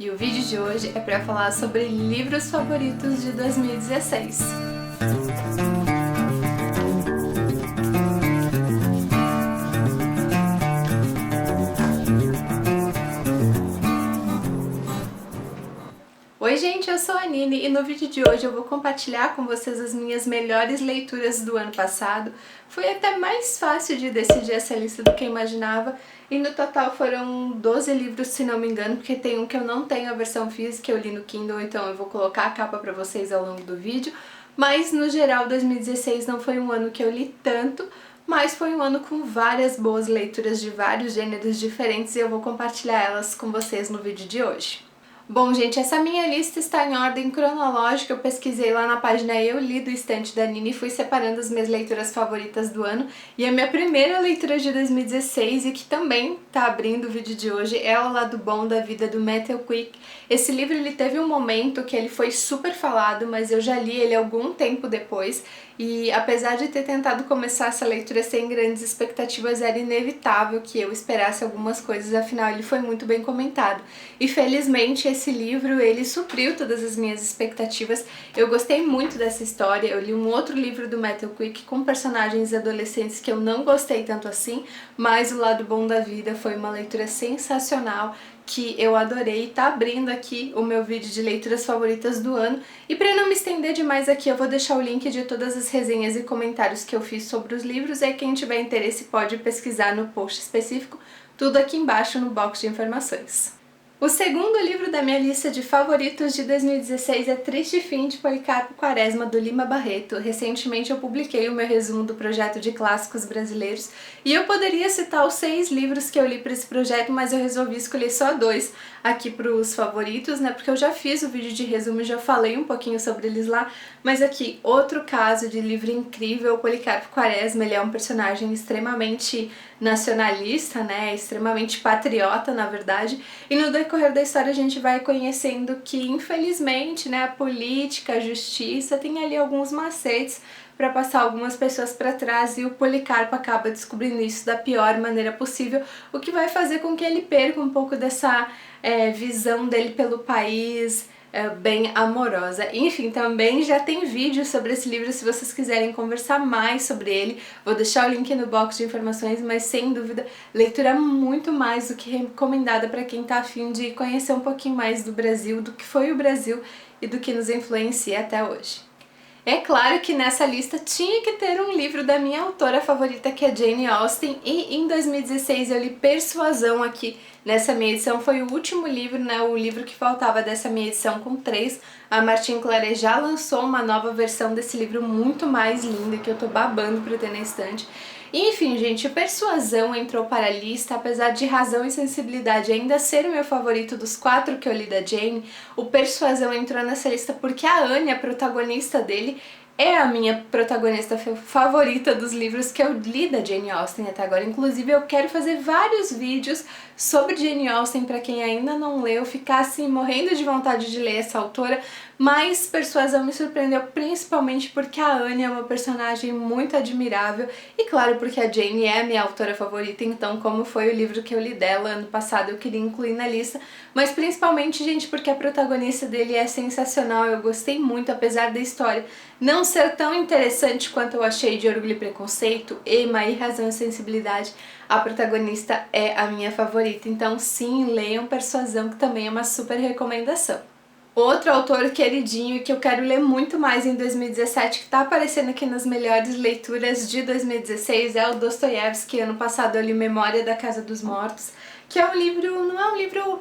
e o vídeo de hoje é para falar sobre livros favoritos de 2016. Oi gente, eu sou a Nini e no vídeo de hoje eu vou compartilhar com vocês as minhas melhores leituras do ano passado. Foi até mais fácil de decidir essa lista do que eu imaginava e no total foram 12 livros, se não me engano, porque tem um que eu não tenho a versão física, eu li no Kindle, então eu vou colocar a capa pra vocês ao longo do vídeo. Mas no geral 2016 não foi um ano que eu li tanto, mas foi um ano com várias boas leituras de vários gêneros diferentes e eu vou compartilhar elas com vocês no vídeo de hoje. Bom, gente, essa minha lista está em ordem cronológica, eu pesquisei lá na página Eu Li do Estante da Nini e fui separando as minhas leituras favoritas do ano. E a minha primeira leitura de 2016, e que também tá abrindo o vídeo de hoje, é O Lado Bom da Vida, do Matthew Quick. Esse livro ele teve um momento que ele foi super falado, mas eu já li ele algum tempo depois. E apesar de ter tentado começar essa leitura sem grandes expectativas, era inevitável que eu esperasse algumas coisas, afinal ele foi muito bem comentado. E felizmente esse livro, ele supriu todas as minhas expectativas. Eu gostei muito dessa história, eu li um outro livro do Matthew Quick com personagens adolescentes que eu não gostei tanto assim, mas O Lado Bom da Vida foi uma leitura sensacional, que eu adorei. Tá abrindo aqui o meu vídeo de leituras favoritas do ano, e para não me estender demais aqui, eu vou deixar o link de todas as resenhas e comentários que eu fiz sobre os livros, e aí quem tiver interesse pode pesquisar no post específico, tudo aqui embaixo no box de informações. O segundo livro da minha lista de favoritos de 2016 é Triste Fim, de Policarpo Quaresma, do Lima Barreto. Recentemente eu publiquei o meu resumo do projeto de clássicos brasileiros e eu poderia citar os 6 livros que eu li para esse projeto, mas eu resolvi escolher só 2 aqui para os favoritos, né? Porque eu já fiz o vídeo de resumo e já falei um pouquinho sobre eles lá, mas aqui, outro caso de livro incrível. O Policarpo Quaresma, ele é um personagem extremamente nacionalista, né? Extremamente patriota, na verdade, e no decorrer da história a gente vai conhecendo que, infelizmente, né, a política, a justiça tem ali alguns macetes para passar algumas pessoas para trás, e o Policarpo acaba descobrindo isso da pior maneira possível, o que vai fazer com que ele perca um pouco dessa visão dele pelo país, bem amorosa. Enfim, também já tem vídeo sobre esse livro se vocês quiserem conversar mais sobre ele. Vou deixar o link no box de informações, mas sem dúvida, leitura muito mais do que recomendada para quem tá a fim de conhecer um pouquinho mais do Brasil, do que foi o Brasil e do que nos influencia até hoje. É claro que nessa lista tinha que ter um livro da minha autora favorita, que é Jane Austen, e em 2016 eu li Persuasão aqui nessa minha edição. Foi o último livro, né, o livro que faltava dessa minha edição com 3. A Martin Claret já lançou uma nova versão desse livro muito mais linda, que eu tô babando pra ter na estante. Enfim, gente, Persuasão entrou para a lista, apesar de Razão e Sensibilidade ainda ser o meu favorito dos 4 que eu li da Jane. O Persuasão entrou nessa lista porque a Anne, a protagonista dele, é a minha protagonista favorita dos livros que eu li da Jane Austen até agora. Inclusive eu quero fazer vários vídeos sobre Jane Austen para quem ainda não leu, ficar assim morrendo de vontade de ler essa autora, mas Persuasão me surpreendeu principalmente porque a Anne é uma personagem muito admirável e claro, porque a Jane é a minha autora favorita, então como foi o livro que eu li dela ano passado eu queria incluir na lista, mas principalmente, gente, porque a protagonista dele é sensacional. Eu gostei muito, apesar da história não ser tão interessante quanto eu achei de Orgulho e Preconceito, Emma e Razão e Sensibilidade, a protagonista é a minha favorita. Então sim, leiam Persuasão, que também é uma super recomendação. Outro autor queridinho e que eu quero ler muito mais em 2017, que tá aparecendo aqui nas melhores leituras de 2016, é o Dostoiévski. Ano passado eu li Memória da Casa dos Mortos, que é um livro, não é um livro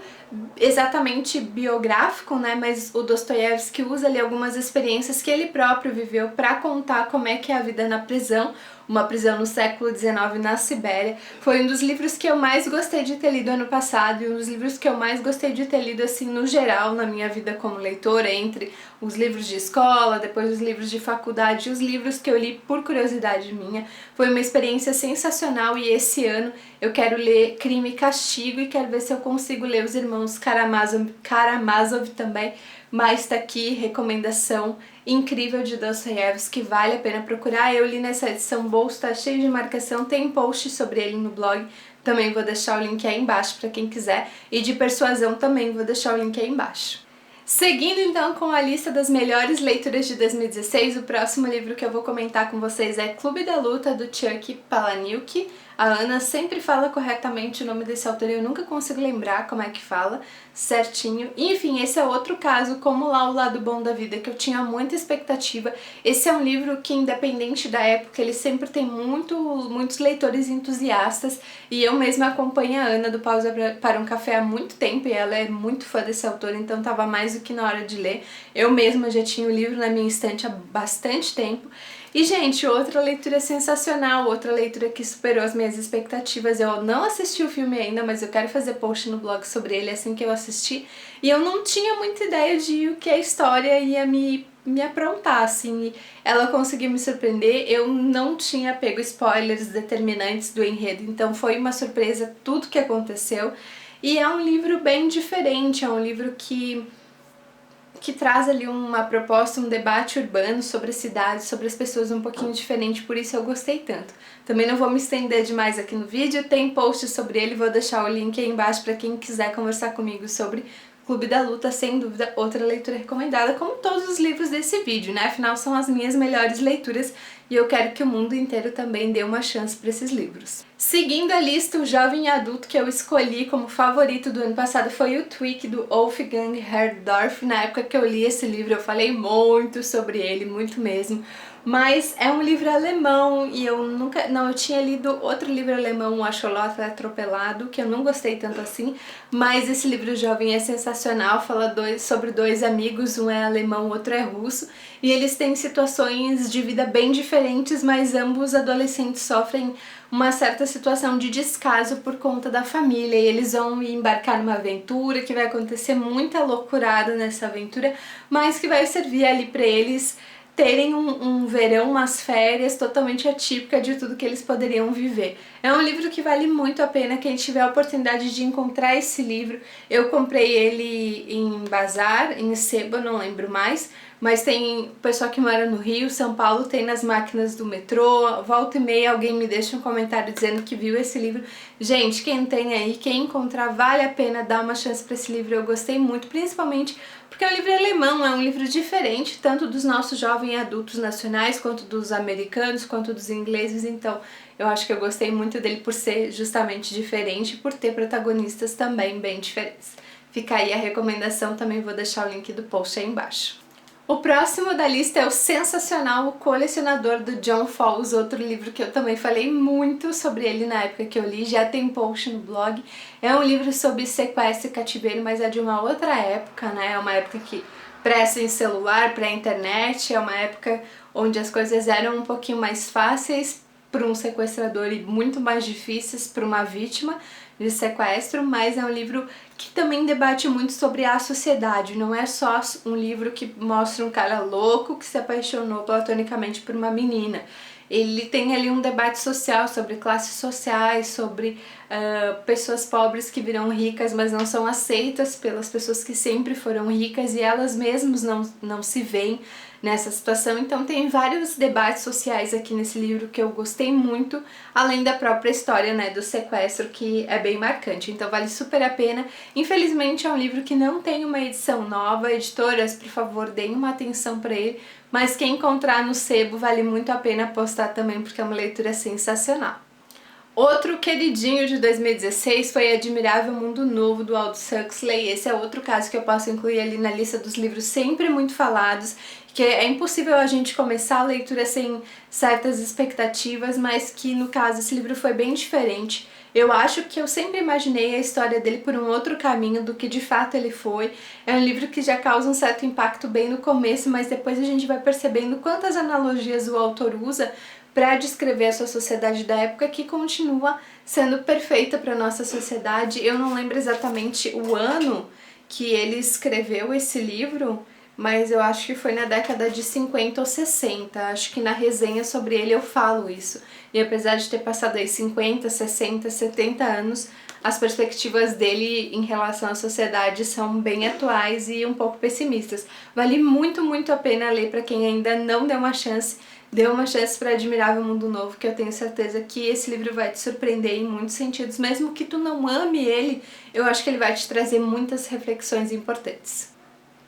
exatamente biográfico, né, mas o Dostoiévski usa ali algumas experiências que ele próprio viveu para contar como é que é a vida na prisão, uma prisão no século XIX na Sibéria. Foi um dos livros que eu mais gostei de ter lido ano passado e um dos livros que eu mais gostei de ter lido assim no geral na minha vida como leitora, entre os livros de escola, depois os livros de faculdade e os livros que eu li por curiosidade minha. Foi uma experiência sensacional e esse ano eu quero ler Crime e Castigo e quero ver se eu consigo ler Os Irmãos Karamazov também, mas tá aqui, recomendação incrível de Dostoiévski, vale a pena procurar. Eu li nessa edição bolso, tá cheio de marcação, tem post sobre ele no blog, também vou deixar o link aí embaixo para quem quiser, e de Persuasão também vou deixar o link aí embaixo. Seguindo então com a lista das melhores leituras de 2016, o próximo livro que eu vou comentar com vocês é Clube da Luta, do Chuck Palahniuk. A Ana sempre fala corretamente o nome desse autor e eu nunca consigo lembrar como é que fala certinho. Enfim, esse é outro caso, como lá O Lado Bom da Vida, que eu tinha muita expectativa. Esse é um livro que, independente da época, ele sempre tem muitos leitores entusiastas, e eu mesma acompanho a Ana do Pausa para um Café há muito tempo, e ela é muito fã desse autor, então estava mais do que na hora de ler. Eu mesma já tinha o livro na minha estante há bastante tempo. E, gente, outra leitura sensacional, outra leitura que superou as minhas expectativas. Eu não assisti o filme ainda, mas eu quero fazer post no blog sobre ele assim que eu assistir. E eu não tinha muita ideia de o que a história ia me aprontar, assim. E ela conseguiu me surpreender. Eu não tinha pego spoilers determinantes do enredo, então foi uma surpresa tudo que aconteceu. E é um livro bem diferente, é um livro que traz ali uma proposta, um debate urbano sobre a cidade, sobre as pessoas um pouquinho diferente, por isso eu gostei tanto. Também não vou me estender demais aqui no vídeo, tem post sobre ele, vou deixar o link aí embaixo para quem quiser conversar comigo sobre Clube da Luta, sem dúvida outra leitura recomendada, como todos os livros desse vídeo, né? Afinal são as minhas melhores leituras e eu quero que o mundo inteiro também dê uma chance para esses livros. Seguindo a lista, o jovem adulto que eu escolhi como favorito do ano passado foi o Tweak, do Wolfgang Herdorf. Na época que eu li esse livro eu falei muito sobre ele, muito mesmo. Mas é um livro alemão e eu eu tinha lido outro livro alemão, O Axolotl Atropelado, que eu não gostei tanto assim, mas esse livro jovem é sensacional, fala sobre dois amigos, um é alemão, o outro é russo, e eles têm situações de vida bem diferentes, mas ambos adolescentes sofrem uma certa situação de descaso por conta da família, e eles vão embarcar numa aventura que vai acontecer muita loucurada nessa aventura, mas que vai servir ali pra eles terem um verão, umas férias totalmente atípica de tudo que eles poderiam viver. É um livro que vale muito a pena, quem tiver a oportunidade de encontrar esse livro. Eu comprei ele em bazar, em sebo, não lembro mais, mas tem pessoal que mora no Rio, São Paulo, tem nas máquinas do metrô, volta e meia alguém me deixa um comentário dizendo que viu esse livro. Gente, quem tem aí, quem encontrar, vale a pena dar uma chance para esse livro, eu gostei muito, principalmente porque é um livro alemão, é um livro diferente, tanto dos nossos jovens adultos nacionais, quanto dos americanos, quanto dos ingleses, então eu acho que eu gostei muito dele por ser justamente diferente e por ter protagonistas também bem diferentes. Fica aí a recomendação, também vou deixar o link do post aí embaixo. O próximo da lista é o sensacional O Colecionador, do John Fowles, outro livro que eu também falei muito sobre ele na época que eu li, já tem post no blog. É um livro sobre sequestro e cativeiro, mas é de uma outra época, né? É uma época que pré-sem celular, pré-internet, é uma época onde as coisas eram um pouquinho mais fáceis para um sequestrador e muito mais difíceis para uma vítima de sequestro, mas é um livro que também debate muito sobre a sociedade, não é só um livro que mostra um cara louco que se apaixonou platonicamente por uma menina. Ele tem ali um debate social sobre classes sociais, sobre pessoas pobres que viram ricas, mas não são aceitas pelas pessoas que sempre foram ricas e elas mesmas não se veem nessa situação. Então tem vários debates sociais aqui nesse livro que eu gostei muito, além da própria história, né, do sequestro, que é bem marcante, então vale super a pena. Infelizmente é um livro que não tem uma edição nova, editoras, por favor, deem uma atenção para ele, mas quem encontrar no sebo vale muito a pena apostar também, porque é uma leitura sensacional. Outro queridinho de 2016 foi Admirável Mundo Novo, do Aldous Huxley. Esse é outro caso que eu posso incluir ali na lista dos livros sempre muito falados, que é impossível a gente começar a leitura sem certas expectativas, mas que no caso esse livro foi bem diferente. Eu acho que eu sempre imaginei a história dele por um outro caminho do que de fato ele foi. É um livro que já causa um certo impacto bem no começo, mas depois a gente vai percebendo quantas analogias o autor usa para descrever a sua sociedade da época, que continua sendo perfeita para a nossa sociedade. Eu não lembro exatamente o ano que ele escreveu esse livro, mas eu acho que foi na década de 50 ou 60. Acho que na resenha sobre ele eu falo isso. E apesar de ter passado aí 50, 60, 70 anos, as perspectivas dele em relação à sociedade são bem atuais e um pouco pessimistas. Vale muito, muito a pena ler para quem ainda não deu uma chance. Deu uma chance para Admirável Mundo Novo, que eu tenho certeza que esse livro vai te surpreender em muitos sentidos. Mesmo que tu não ame ele, eu acho que ele vai te trazer muitas reflexões importantes.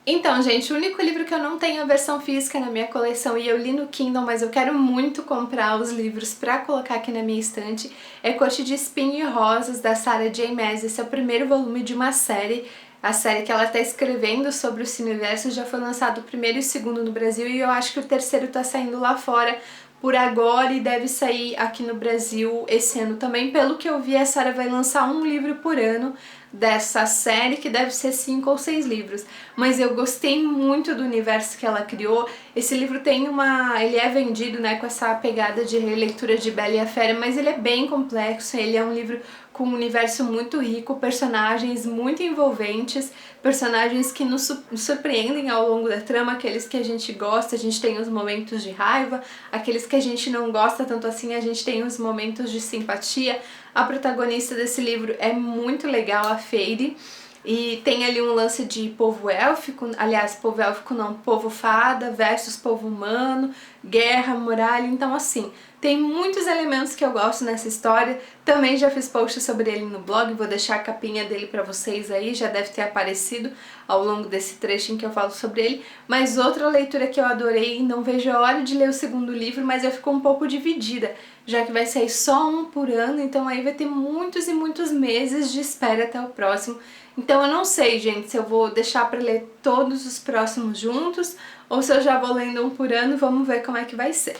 Então, gente, o único livro que eu não tenho a versão física na minha coleção e eu li no Kindle, mas eu quero muito comprar os livros pra colocar aqui na minha estante, é Corte de Espinho e Rosas, da Sarah J. Maas. Esse é o primeiro volume de uma série. A série que ela está escrevendo sobre o Cineverso já foi lançado o primeiro e o segundo no Brasil e eu acho que o terceiro está saindo lá fora por agora e deve sair aqui no Brasil esse ano também. Pelo que eu vi, a Sarah vai lançar um livro por ano dessa série, que deve ser 5 ou 6 livros. Mas eu gostei muito do universo que ela criou. Esse livro tem ele é vendido, né, com essa pegada de releitura de Bela e a Fera, mas ele é bem complexo, ele é um livro com um universo muito rico, personagens muito envolventes, personagens que nos surpreendem ao longo da trama, aqueles que a gente gosta, a gente tem os momentos de raiva, aqueles que a gente não gosta tanto assim, a gente tem os momentos de simpatia. A protagonista desse livro é muito legal, a Fade, e tem ali um lance de povo élfico, aliás, povo élfico não, povo fada versus povo humano, guerra, muralha, então assim, tem muitos elementos que eu gosto nessa história. Também já fiz post sobre ele no blog, vou deixar a capinha dele pra vocês aí, já deve ter aparecido ao longo desse trecho em que eu falo sobre ele. Mas outra leitura que eu adorei, não vejo a hora de ler o segundo livro, mas eu fico um pouco dividida, já que vai sair só um por ano, então aí vai ter muitos e muitos meses de espera até o próximo. Então eu não sei, gente, se eu vou deixar pra ler todos os próximos juntos ou se eu já vou lendo um por ano, vamos ver como é que vai ser.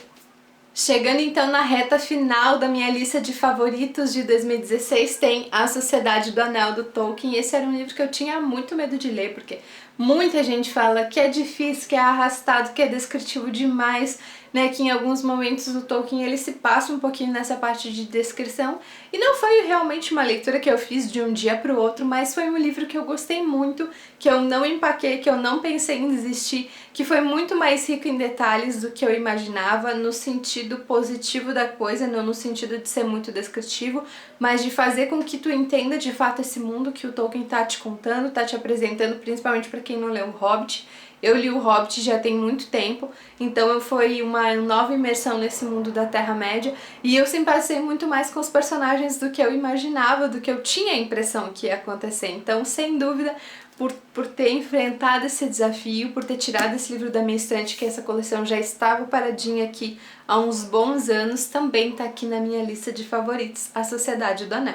Chegando então na reta final da minha lista de favoritos de 2016, tem A Sociedade do Anel, do Tolkien. Esse era um livro que eu tinha muito medo de ler, porque muita gente fala que é difícil, que é arrastado, que é descritivo demais, né, que em alguns momentos o Tolkien ele se passa um pouquinho nessa parte de descrição, e não foi realmente uma leitura que eu fiz de um dia para o outro, mas foi um livro que eu gostei muito, que eu não empaquei, que eu não pensei em desistir, que foi muito mais rico em detalhes do que eu imaginava, no sentido positivo da coisa, não no sentido de ser muito descritivo, mas de fazer com que tu entenda de fato esse mundo que o Tolkien tá te contando, tá te apresentando, principalmente para quem não leu O Hobbit. Eu li O Hobbit já tem muito tempo, então foi uma nova imersão nesse mundo da Terra-média e eu simpatizei muito mais com os personagens do que eu imaginava, do que eu tinha a impressão que ia acontecer. Então, sem dúvida, por ter enfrentado esse desafio, por ter tirado esse livro da minha estante, que essa coleção já estava paradinha aqui há uns bons anos, também está aqui na minha lista de favoritos, A Sociedade do Anel.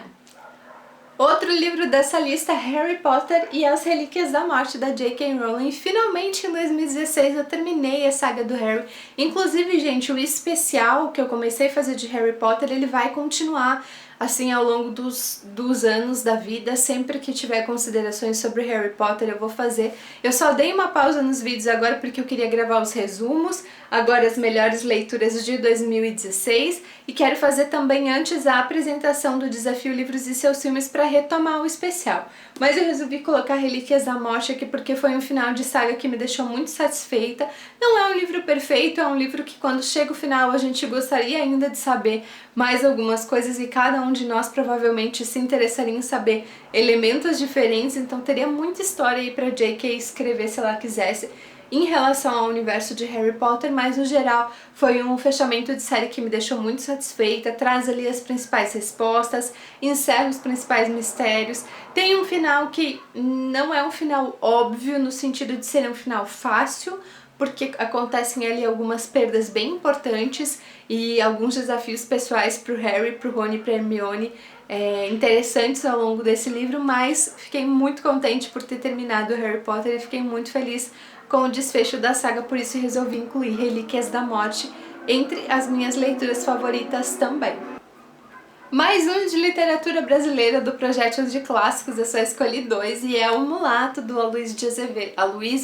Outro livro dessa lista é Harry Potter e as Relíquias da Morte, da J.K. Rowling. Finalmente, em 2016, eu terminei a saga do Harry. Inclusive, gente, o especial que eu comecei a fazer de Harry Potter, ele vai continuar assim ao longo dos anos da vida. Sempre que tiver considerações sobre Harry Potter eu vou fazer. Eu só dei uma pausa nos vídeos agora porque eu queria gravar os resumos, agora as melhores leituras de 2016, e quero fazer também antes a apresentação do Desafio Livros e Seus Filmes para retomar o especial. Mas eu resolvi colocar Relíquias da Morte aqui porque foi um final de saga que me deixou muito satisfeita. Não é um livro perfeito, é um livro que quando chega o final a gente gostaria ainda de saber mais algumas coisas e cada um de nós provavelmente se interessaria em saber elementos diferentes, então teria muita história aí para J.K. escrever se ela quisesse em relação ao universo de Harry Potter, mas no geral foi um fechamento de série que me deixou muito satisfeita, traz ali as principais respostas, encerra os principais mistérios, tem um final que não é um final óbvio no sentido de ser um final fácil, porque acontecem ali algumas perdas bem importantes e alguns desafios pessoais pro Harry, pro Rony e pra Hermione interessantes ao longo desse livro, mas fiquei muito contente por ter terminado Harry Potter e fiquei muito feliz com o desfecho da saga, por isso resolvi incluir Relíquias da Morte entre as minhas leituras favoritas também. Mais um de literatura brasileira do Projétil de Clássicos, eu só escolhi 2 e é O Mulato, do Aloysio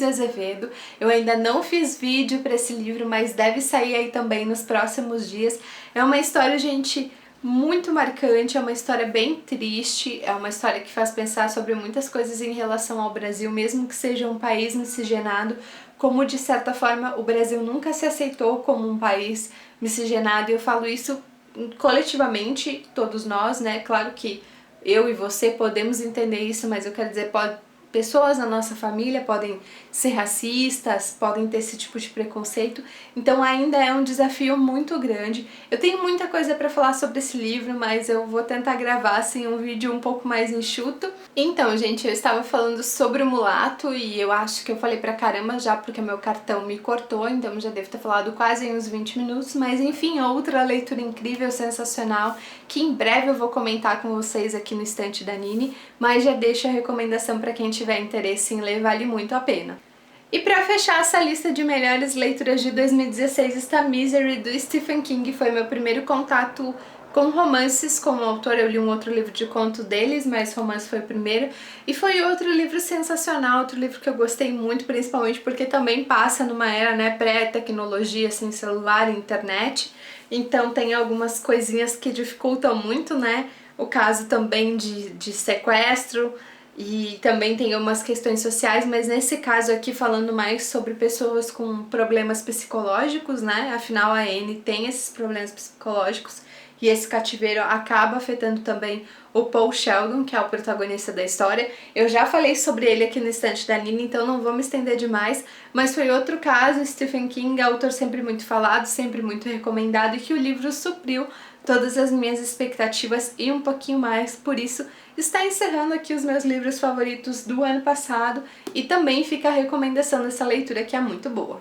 Azevedo. Eu ainda não fiz vídeo para esse livro, mas deve sair aí também nos próximos dias. É uma história, gente, muito marcante, é uma história bem triste, é uma história que faz pensar sobre muitas coisas em relação ao Brasil, mesmo que seja um país miscigenado, como de certa forma o Brasil nunca se aceitou como um país miscigenado, e eu falo isso coletivamente, todos nós, né? Claro que eu e você podemos entender isso, mas eu quero dizer, pessoas na nossa família podem ser racistas, podem ter esse tipo de preconceito, então ainda é um desafio muito grande. Eu tenho muita coisa para falar sobre esse livro, mas eu vou tentar gravar assim um vídeo um pouco mais enxuto. Então, gente, eu estava falando sobre o Mulato e eu acho que eu falei pra caramba já porque meu cartão me cortou, então já devo ter falado quase uns 20 minutos, mas enfim, outra leitura incrível, sensacional, que em breve eu vou comentar com vocês aqui no Estante da Nini, mas já deixo a recomendação para quem tiver interesse em ler, vale muito a pena. E para fechar essa lista de melhores leituras de 2016 está Misery, do Stephen King. Foi meu primeiro contato com romances como autor. Eu li um outro livro de conto deles, mas romance foi o primeiro. E foi outro livro sensacional, outro livro que eu gostei muito, principalmente porque também passa numa era, né, pré-tecnologia, assim, celular, internet. Então tem algumas coisinhas que dificultam muito, né, o caso também de sequestro, e também tem algumas questões sociais, mas nesse caso aqui falando mais sobre pessoas com problemas psicológicos, né? Afinal a Anne tem esses problemas psicológicos e esse cativeiro acaba afetando também o Paul Sheldon, que é o protagonista da história. Eu já falei sobre ele aqui no Estante da Nini, então não vou me estender demais, mas foi outro caso. Stephen King, autor sempre muito falado, sempre muito recomendado, e que o livro supriu todas as minhas expectativas e um pouquinho mais, por isso está encerrando aqui os meus livros favoritos do ano passado, e também fica a recomendação dessa leitura que é muito boa.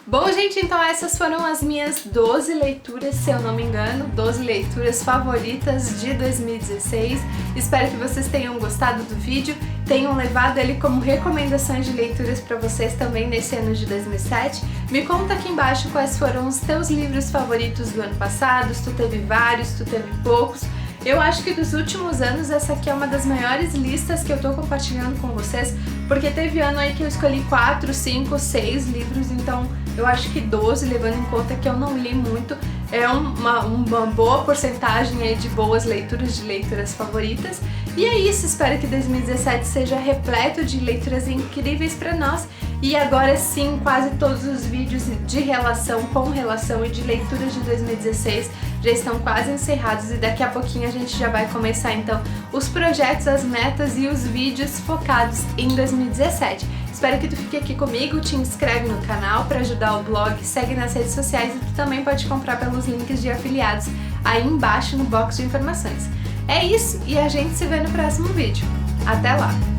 Bom, gente, então essas foram as minhas 12 leituras, se eu não me engano, 12 leituras favoritas de 2016. Espero que vocês tenham gostado do vídeo, tenham levado ele como recomendações de leituras para vocês também nesse ano de 2007. Me conta aqui embaixo quais foram os teus livros favoritos do ano passado, se tu teve vários, se tu teve poucos. Eu acho que dos últimos anos essa aqui é uma das maiores listas que eu tô compartilhando com vocês, porque teve ano aí que eu escolhi 4, 5, 6 livros, então eu acho que 12, levando em conta que eu não li muito, é uma boa porcentagem aí de boas leituras, de leituras favoritas. E é isso, espero que 2017 seja repleto de leituras incríveis pra nós. E agora sim, quase todos os vídeos de relação, com relação e de leituras de 2016 já estão quase encerrados, e daqui a pouquinho a gente já vai começar então os projetos, as metas e os vídeos focados em 2017. Espero que tu fique aqui comigo, te inscreve no canal para ajudar o blog, segue nas redes sociais, e tu também pode comprar pelos links de afiliados aí embaixo no box de informações. É isso, e a gente se vê no próximo vídeo. Até lá!